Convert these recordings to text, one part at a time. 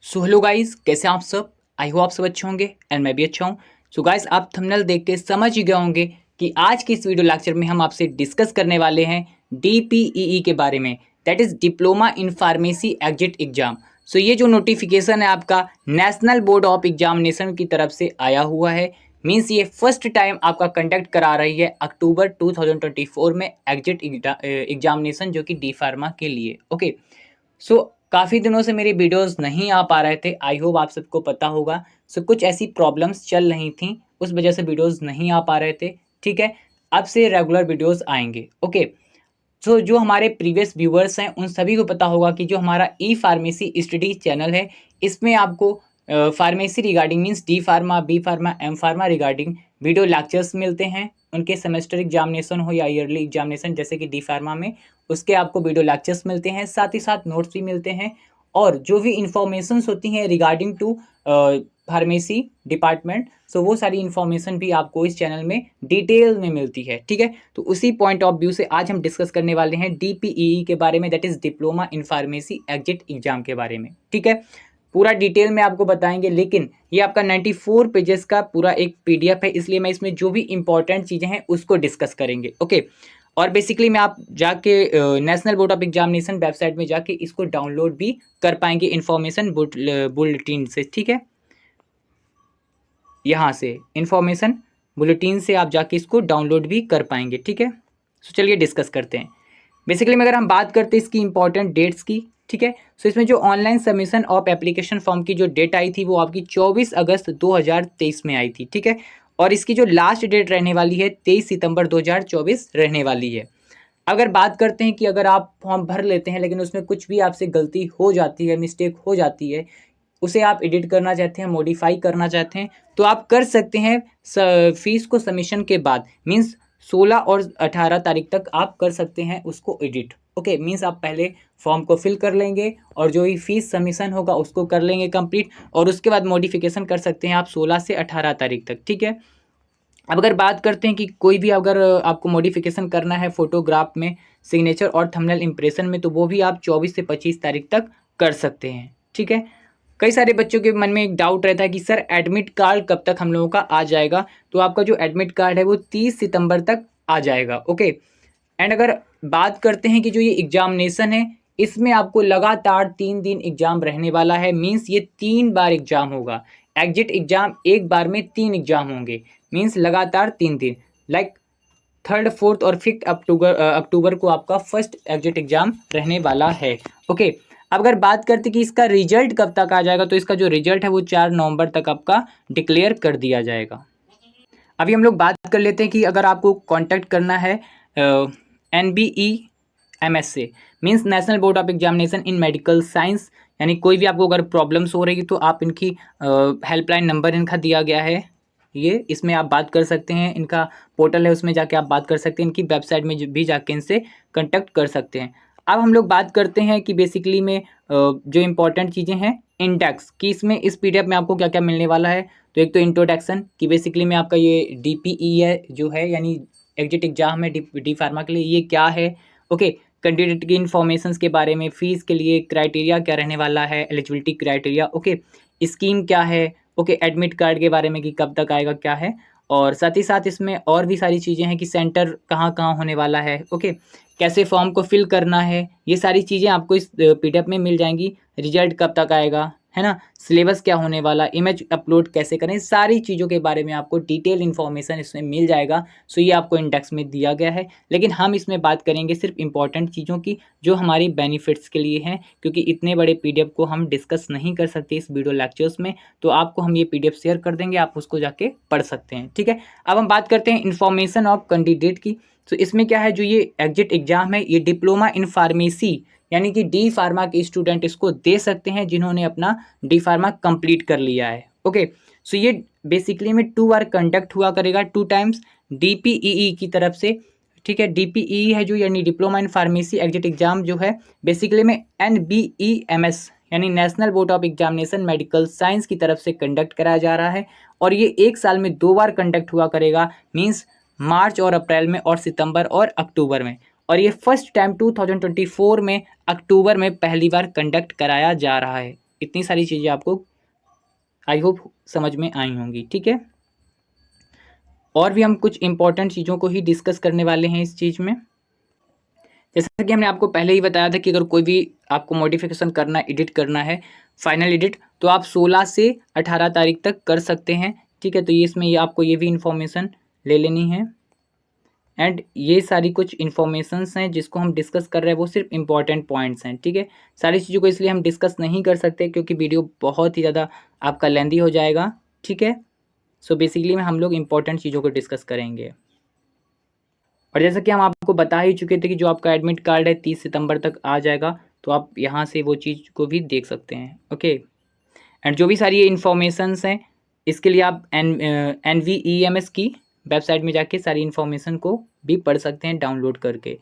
So hello guys, कैसे हैं आप सब। आई होप आप सब अच्छे होंगे एंड मैं भी अच्छा हूँ। सो गाइस, आप थंबनेल देख के समझ ही गए होंगे कि आज के इस वीडियो लेक्चर में हम आपसे डिस्कस करने वाले हैं डीपीईई के बारे में, that is diploma in pharmacy exit exam. So ये जो नोटिफिकेशन है आपका नेशनल बोर्ड ऑफ एग्जामिनेशन की तरफ से आया हुआ है, मीन्स ये फर्स्ट टाइम आपका कंडक्ट करा रही है अक्टूबर 2024 में एग्जिट एग्जामिनेशन, जो कि डी फार्मा के लिए। ओके, सो काफ़ी दिनों से मेरी वीडियोस नहीं आ पा रहे थे, आई होप आप सबको पता होगा। सो कुछ ऐसी प्रॉब्लम्स चल रही थी, उस वजह से वीडियोस नहीं आ पा रहे थे। ठीक है, अब से रेगुलर वीडियोस आएंगे। ओके, सो जो हमारे प्रीवियस व्यूअर्स हैं उन सभी को पता होगा कि जो हमारा ई फार्मेसी स्टडी चैनल है, इसमें आपको pharmacy regarding means D pharma, B pharma, M pharma regarding video lectures मिलते हैं। उनके सेमेस्टर एग्जामिनेशन हो या ईयरली एग्जामिनेशन, जैसे कि डी फार्मा में, उसके आपको वीडियो लेक्चर्स मिलते हैं, साथ ही साथ नोट्स भी मिलते हैं। और जो भी इंफॉर्मेशंस होती हैं रिगार्डिंग टू फार्मेसी डिपार्टमेंट, सो वो सारी इन्फॉर्मेशन भी आपको इस चैनल में डिटेल में मिलती है। ठीक है, तो उसी पॉइंट ऑफ व्यू से आज हम डिस्कस करने वाले हैं डीपीईई के बारे में, that is diploma in pharmacy exit exam के बारे में। ठीक है, पूरा डिटेल में आपको बताएंगे, लेकिन ये आपका 94 पेजेस का पूरा एक पीडीएफ है, इसलिए मैं इसमें जो भी इंपॉर्टेंट चीज़ें हैं उसको डिस्कस करेंगे। ओके, और बेसिकली मैं आप जाके national board of examination website में जाके इसको डाउनलोड भी कर पाएंगे इन्फॉर्मेशन बुलेटिन से। ठीक है, यहाँ से इंफॉर्मेशन बुलेटिन से आप जाके इसको डाउनलोड भी कर पाएंगे। ठीक है, सो चलिए डिस्कस करते हैं। बेसिकली में अगर हम बात करते हैं इसकी इंपॉर्टेंट डेट्स की, ठीक है, सो इसमें जो online submission of application form की जो डेट आई थी वो आपकी 24 अगस्त 2023 में आई थी। ठीक है, और इसकी जो लास्ट डेट रहने वाली है 23 सितंबर 2024 रहने वाली है। अगर बात करते हैं कि अगर आप फॉर्म भर लेते हैं लेकिन उसमें कुछ भी आपसे गलती हो जाती है, मिस्टेक हो जाती है, उसे आप एडिट करना चाहते हैं, मॉडिफाई करना चाहते हैं, तो आप कर सकते हैं फीस को सबमिशन के बाद, मीन्स 16 और 18 तारीख तक आप कर सकते हैं उसको एडिट। ओके, मीन्स आप पहले फॉर्म को फिल कर लेंगे और जो भी फीस सबमिशन होगा उसको कर लेंगे कंप्लीट, और उसके बाद मॉडिफिकेशन कर सकते हैं आप 16 से 18 तारीख तक। ठीक है, अब अगर बात करते हैं कि कोई भी अगर आपको मॉडिफिकेशन करना है फोटोग्राफ में, सिग्नेचर और थंबनेल इंप्रेशन में, तो वो भी आप 24 से 25 तारीख तक कर सकते हैं। ठीक है, कई सारे बच्चों के मन में एक डाउट रहता है कि सर एडमिट कार्ड कब तक हम लोगों का आ जाएगा। तो आपका जो एडमिट कार्ड है वो 30 सितंबर तक आ जाएगा। ओके, एंड अगर बात करते हैं कि जो ये एग्जामिनेशन है, इसमें आपको लगातार 3 दिन एग्जाम रहने वाला है, मीन्स ये 3 बार एग्जाम होगा। एग्जिट एग्जाम एक बार में 3 एग्जाम होंगे, मीन्स लगातार 3 दिन, लाइक 3rd, 4th और 5th अक्टूबर को आपका फर्स्ट एग्जिट एग्जाम रहने वाला है। ओके, अब अगर बात करते कि इसका रिजल्ट कब तक आ जाएगा, तो इसका जो रिजल्ट है वो 4 नवंबर तक आपका डिक्लेयर कर दिया जाएगा। अभी हम लोग बात कर लेते हैं कि अगर आपको कांटेक्ट करना है NBEMS से, means national board of examination in medical science, यानी कोई भी आपको अगर प्रॉब्लम्स हो रही है तो आप इनकी हेल्पलाइन नंबर इनका दिया गया है, ये इसमें आप बात कर सकते हैं। इनका पोर्टल है, उसमें जाके आप बात कर सकते हैं, इनकी वेबसाइट में भी जाके इनसे कांटेक्ट कर सकते हैं। अब हम लोग बात करते हैं कि बेसिकली में जो इंपॉर्टेंट चीज़ें हैं इंडेक्स की, इसमें इस पीडीएफ में आपको क्या क्या मिलने वाला है। तो एक तो इंट्रोडक्शन की बेसिकली में आपका ये डीपीई है जो है, यानी एग्जिट एग्जाम है डी फार्मा के लिए, ये क्या है। ओके, कैंडिडेट की इन्फॉर्मेशन के बारे में, फीस के लिए क्राइटेरिया क्या रहने वाला है, एलिजिबिलिटी क्राइटेरिया, ओके, स्कीम क्या है, ओके, एडमिट कार्ड के बारे में कि कब तक आएगा क्या है, और साथ ही साथ इसमें और भी सारी चीज़ें हैं कि सेंटर कहाँ कहाँ होने वाला है। ओके, कैसे फॉर्म को फिल करना है, ये सारी चीज़ें आपको इस पीडीएफ में मिल जाएंगी। रिजल्ट कब तक आएगा, है ना, सिलेबस क्या होने वाला, इमेज अपलोड कैसे करें, सारी चीज़ों के बारे में आपको डिटेल इन्फॉर्मेशन इसमें मिल जाएगा। सो ये आपको इंडेक्स में दिया गया है, लेकिन हम इसमें बात करेंगे सिर्फ इंपॉर्टेंट चीज़ों की जो हमारी बेनिफिट्स के लिए हैं, क्योंकि इतने बड़े पीडीएफ को हम डिस्कस नहीं कर सकते इस वीडियो लेक्चर्स में। तो आपको हम ये पीडीएफ शेयर कर देंगे, आप उसको जाके पढ़ सकते हैं। ठीक है, अब हम बात करते हैं इन्फॉर्मेशन ऑफ कैंडिडेट की। तो इसमें क्या है, जो ये एग्जिट एग्जाम है, ये डिप्लोमा इन फार्मेसी यानी कि डी फार्मा के स्टूडेंट इसको दे सकते हैं जिन्होंने अपना डी फार्मा कंप्लीट कर लिया है। ओके, सो ये बेसिकली में 2 बार कंडक्ट हुआ करेगा, 2 टाइम्स डीपीईई की तरफ से। ठीक है, डीपीईई है जो, यानी diploma in pharmacy exit exam जो है, बेसिकली में NBEMS यानी national board of examination medical science की तरफ से कंडक्ट कराया जा रहा है, और ये एक साल में 2 बार कंडक्ट हुआ करेगा, मीन्स मार्च और अप्रैल में, और सितंबर और अक्टूबर में। और ये फर्स्ट टाइम 2024 में अक्टूबर में पहली बार कंडक्ट कराया जा रहा है। इतनी सारी चीज़ें आपको आई होप समझ में आई होंगी, ठीक है। और भी हम कुछ इंपॉर्टेंट चीज़ों को ही डिस्कस करने वाले हैं इस चीज़ में। जैसा कि हमने आपको पहले ही बताया था कि अगर कोई भी आपको मॉडिफिकेशन करना है, एडिट करना है, फाइनल एडिट, तो आप 16 से 18 तारीख तक कर सकते हैं, ठीक है। तो ये इसमें ये आपको ये भी इंफॉर्मेशन ले लेनी है। एंड ये सारी कुछ इन्फॉर्मेशंस हैं जिसको हम डिस्कस कर रहे हैं, वो सिर्फ इंपॉर्टेंट पॉइंट्स हैं, ठीक है। सारी चीज़ों को इसलिए हम डिस्कस नहीं कर सकते क्योंकि वीडियो बहुत ही ज़्यादा आपका लेंदी हो जाएगा, ठीक है। सो बेसिकली में हम लोग इंपॉर्टेंट चीज़ों को डिस्कस करेंगे। और जैसा कि हम आपको बता ही चुके थे कि जो आपका एडमिट कार्ड है 30 सितंबर तक आ जाएगा, तो आप यहाँ से वो चीज़ को भी देख सकते हैं, ओके। एंड जो भी सारी ये इन्फॉर्मेशंस हैं, इसके लिए आप NVEMS की वेबसाइट में जाके सारी इन्फॉर्मेशन को भी पढ़ सकते हैं डाउनलोड करके,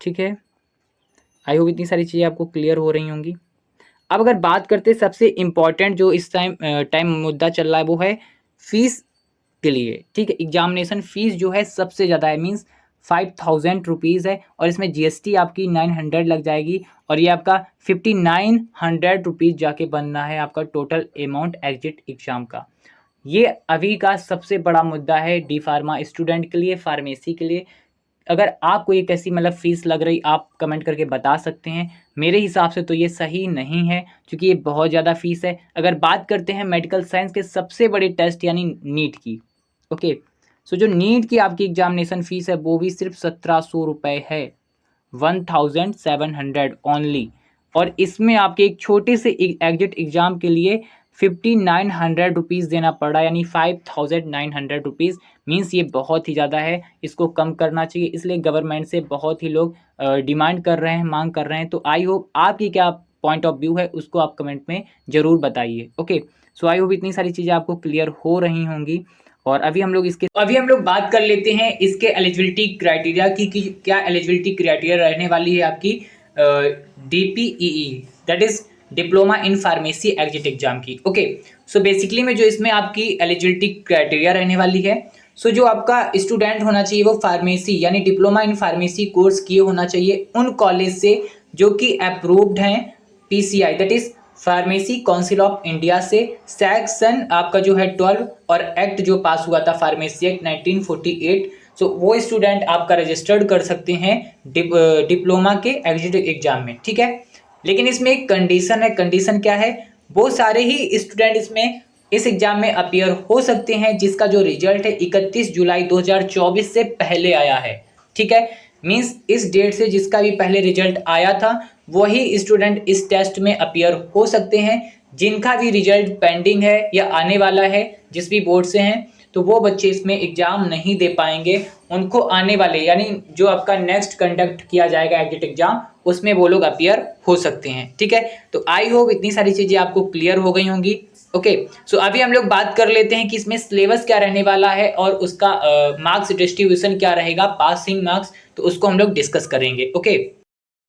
ठीक है। आई होप इतनी सारी चीज़ें आपको क्लियर हो रही होंगी। अब अगर बात करते हैं सबसे इम्पॉर्टेंट जो इस टाइम मुद्दा चल रहा है, वो है फीस के लिए, ठीक है। एग्जामिनेशन फीस जो है सबसे ज़्यादा है, मीन्स 5000 रुपीज़ है, और इसमें GST आपकी 900 लग जाएगी, और ये आपका 5900 रुपीज़ जाके बनना है आपका टोटल अमाउंट एग्जिट एग्ज़ाम का। ये अभी का सबसे बड़ा मुद्दा है डी फार्मा स्टूडेंट के लिए, फार्मेसी के लिए। अगर आपको ये कैसी मतलब फ़ीस लग रही, आप कमेंट करके बता सकते हैं। मेरे हिसाब से तो ये सही नहीं है क्योंकि ये बहुत ज़्यादा फ़ीस है। अगर बात करते हैं मेडिकल साइंस के सबसे बड़े टेस्ट यानी नीट की, ओके। सो जो नीट की आपकी एग्जामिनेशन फ़ीस है वो भी सिर्फ 1700 रुपये है, 1700 ओनली। और इसमें आपके एक छोटे से एग्जिट एग्ज़ाम के लिए 5900 रुपीज़ देना पड़ रहा है, यानी 5900 रुपीज़। मीन्स ये बहुत ही ज़्यादा है, इसको कम करना चाहिए। इसलिए गवर्नमेंट से बहुत ही लोग डिमांड कर रहे हैं, मांग कर रहे हैं। तो आई होप आपकी क्या पॉइंट ऑफ व्यू है उसको आप कमेंट में ज़रूर बताइए, ओके। सो आई होप इतनी सारी चीज़ें आपको क्लियर हो रही होंगी। और अभी हम लोग बात कर लेते हैं इसके एलिजिबिलिटी क्राइटेरिया की कि क्या एलिजिबिलिटी क्राइटेरिया रहने वाली है आपकी DPEE, that is diploma in pharmacy exit exam की, ओके। सो बेसिकली में जो इसमें आपकी एलिजिबिलिटी क्राइटेरिया रहने वाली है, सो जो आपका स्टूडेंट होना चाहिए वो फार्मेसी यानी डिप्लोमा इन फार्मेसी कोर्स किए होना चाहिए उन कॉलेज से जो कि अप्रूव्ड हैं PCI, that is pharmacy council of India से। सेक्शन आपका जो है 12 और एक्ट जो पास हुआ था फार्मेसी एक्ट 1948, सो वो स्टूडेंट आपका रजिस्टर्ड कर सकते हैं डिप्लोमा के एग्जिट एग्जाम में, ठीक है। लेकिन इसमें एक कंडीशन है। कंडीशन क्या है? वो सारे ही स्टूडेंट इसमें इस एग्जाम में अपीयर हो सकते हैं जिसका जो रिजल्ट है 31 जुलाई 2024 से पहले आया है, ठीक है। मीन्स इस डेट से जिसका भी पहले रिजल्ट आया था वही स्टूडेंट इस टेस्ट में अपीयर हो सकते हैं। जिनका भी रिजल्ट पेंडिंग है या आने वाला है जिस भी बोर्ड से हैं, तो वो बच्चे इसमें एग्जाम नहीं दे पाएंगे। उनको आने वाले यानी जो आपका नेक्स्ट कंडक्ट किया जाएगा एग्जिट एग्जाम, उसमें वो लोग अपीयर हो सकते हैं, ठीक है। तो आई होप इतनी सारी चीजें आपको क्लियर हो गई होंगी, ओके। सो अभी हम लोग बात कर लेते हैं कि इसमें सिलेबस क्या रहने वाला है और उसका मार्क्स डिस्ट्रीब्यूशन क्या रहेगा, पासिंग मार्क्स, तो उसको हम लोग डिस्कस करेंगे, ओके।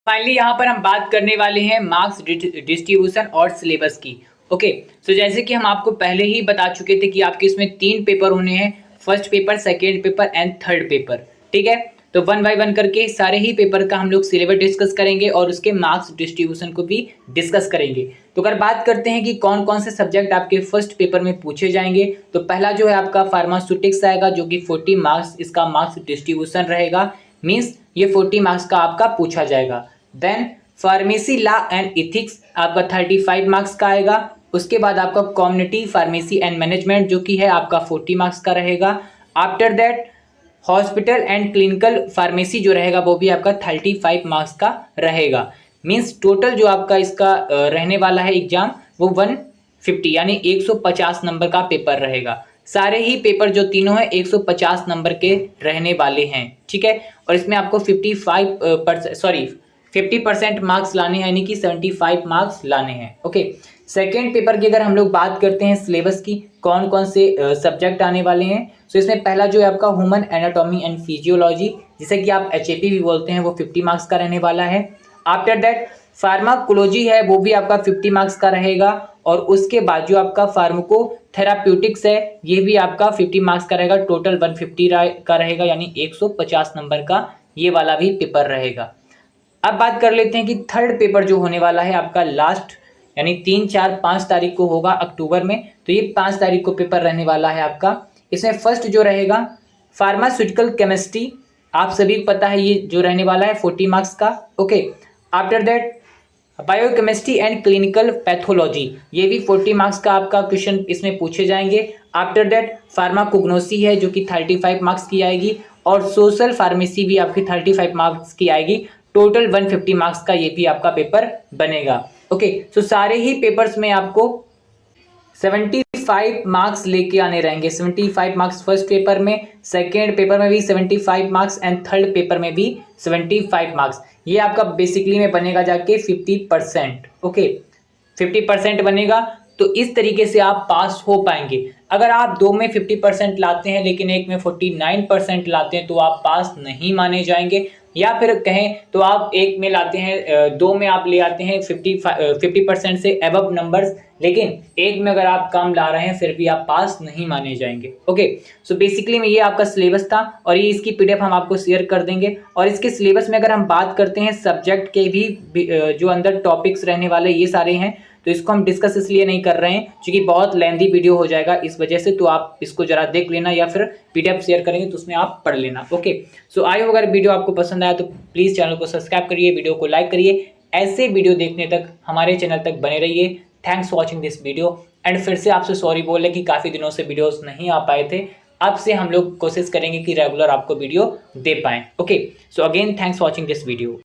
फाइनली यहाँ पर हम बात करने वाले हैं मार्क्स डिस्ट्रीब्यूशन और सिलेबस की, ओके। सो जैसे कि हम आपको पहले ही बता चुके थे कि आपके इसमें 3 पेपर होने हैं, first paper, second paper and third paper, ठीक है। तो 1 बाय 1 करके सारे ही पेपर का हम लोग सिलेबस डिस्कस करेंगे और उसके मार्क्स डिस्ट्रीब्यूशन को भी डिस्कस करेंगे। तो अगर बात करते हैं कि कौन कौन से सब्जेक्ट आपके फर्स्ट पेपर में पूछे जाएंगे, तो पहला जो है आपका फार्मास्यूटिक्स आएगा जो कि 40 मार्क्स इसका मार्क्स डिस्ट्रीब्यूशन रहेगा, मीन्स ये 40 मार्क्स का आपका पूछा जाएगा। Then pharmacy law and ethics आपका 35 मार्क्स का आएगा। उसके बाद आपका कम्युनिटी फार्मेसी एंड मैनेजमेंट जो कि है आपका 40 मार्क्स का रहेगा। After that hospital and clinical pharmacy जो रहेगा वो भी आपका 35 मार्क्स का रहेगा। मीन्स टोटल जो आपका इसका रहने वाला है एग्जाम वो 150 यानी 150 नंबर का पेपर रहेगा। सारे ही पेपर जो तीनों है 150 नंबर के रहने वाले हैं, ठीक है। और इसमें आपको 50% मार्क्स लाने हैं, यानी कि 75 मार्क्स लाने हैं, ओके। सेकेंड पेपर की अगर हम लोग बात करते हैं सिलेबस की, कौन कौन से सब्जेक्ट आने वाले हैं, तो इसमें पहला जो है आपका ह्यूमन एनाटॉमी एंड फिजियोलॉजी जिसे कि आप HAP भी बोलते हैं, वो 50 मार्क्स का रहने वाला है। आफ्टर दैट फार्माकोलॉजी है वो भी आपका 50 मार्क्स का रहेगा। और उसके बाद जो आपका फार्माको थेराप्यूटिक्स है ये भी आपका 50 मार्क्स का रहेगा, टोटल 150 का रहेगा, यानी 150 नंबर का ये वाला भी पेपर रहेगा। अब बात कर लेते हैं कि थर्ड पेपर जो होने वाला है आपका लास्ट यानी 3, 4, 5 तारीख को होगा अक्टूबर में। तो ये 5 तारीख को पेपर रहने वाला है आपका। इसमें फर्स्ट जो रहेगा फार्मास्यूटिकल केमिस्ट्री, आप सभी को पता है ये जो रहने वाला है 40 मार्क्स का। Okay, after that biochemistry and clinical pathology, ये भी 40 मार्क्स का आपका क्वेश्चन इसमें पूछे जाएंगे। आफ्टर दैट फार्माकोग्नोसी है जो कि 35 मार्क्स की आएगी, और सोशल फार्मेसी भी आपकी 35 मार्क्स की आएगी। टोटल 150 मार्क्स का ये भी आपका पेपर बनेगा। ओके, सो सारे ही पेपर्स में आपको 75 मार्क्स लेके आने रहेंगे। 75 मार्क्स फर्स्ट पेपर में, सेकेंड पेपर में भी 75 मार्क्स एंड थर्ड पेपर में भी 75 मार्क्स। ये आपका बेसिकली में बनेगा जाके 50%। ओके, 50% बनेगा। तो इस तरीके से आप पास हो पाएंगे। अगर आप दो में 50% लाते हैं लेकिन एक में 49% लाते हैं तो आप पास नहीं माने जाएंगे। या फिर कहें तो आप एक में लाते हैं, दो में आप ले आते हैं 50% से अबव नंबर्स, लेकिन एक में अगर आप कम ला रहे हैं फिर भी आप पास नहीं माने जाएंगे। ओके, सो बेसिकली में ये आपका सिलेबस था, और ये इसकी पीडीएफ हम आपको शेयर कर देंगे। और इसके सिलेबस में अगर हम बात करते हैं सब्जेक्ट के भी जो अंदर टॉपिक्स रहने वाले ये सारे हैं, तो इसको हम डिस्कस इसलिए नहीं कर रहे हैं क्योंकि बहुत लेंथी वीडियो हो जाएगा इस वजह से। तो आप इसको जरा देख लेना, या फिर पीडीएफ शेयर करेंगे तो उसमें आप पढ़ लेना। ओके, सो आई होप अगर वीडियो आपको पसंद आया तो प्लीज़ चैनल को सब्सक्राइब करिए, वीडियो को लाइक करिए। ऐसे वीडियो देखने तक हमारे चैनल तक बने रहिए। Thanks for watching this video. And फिर से आपसे सॉरी बोल रहे कि काफ़ी दिनों से वीडियोस नहीं आ पाए थे। अब से हम लोग कोशिश करेंगे कि रेगुलर आपको वीडियो दे पाएँ। Okay, so again thanks for watching this video.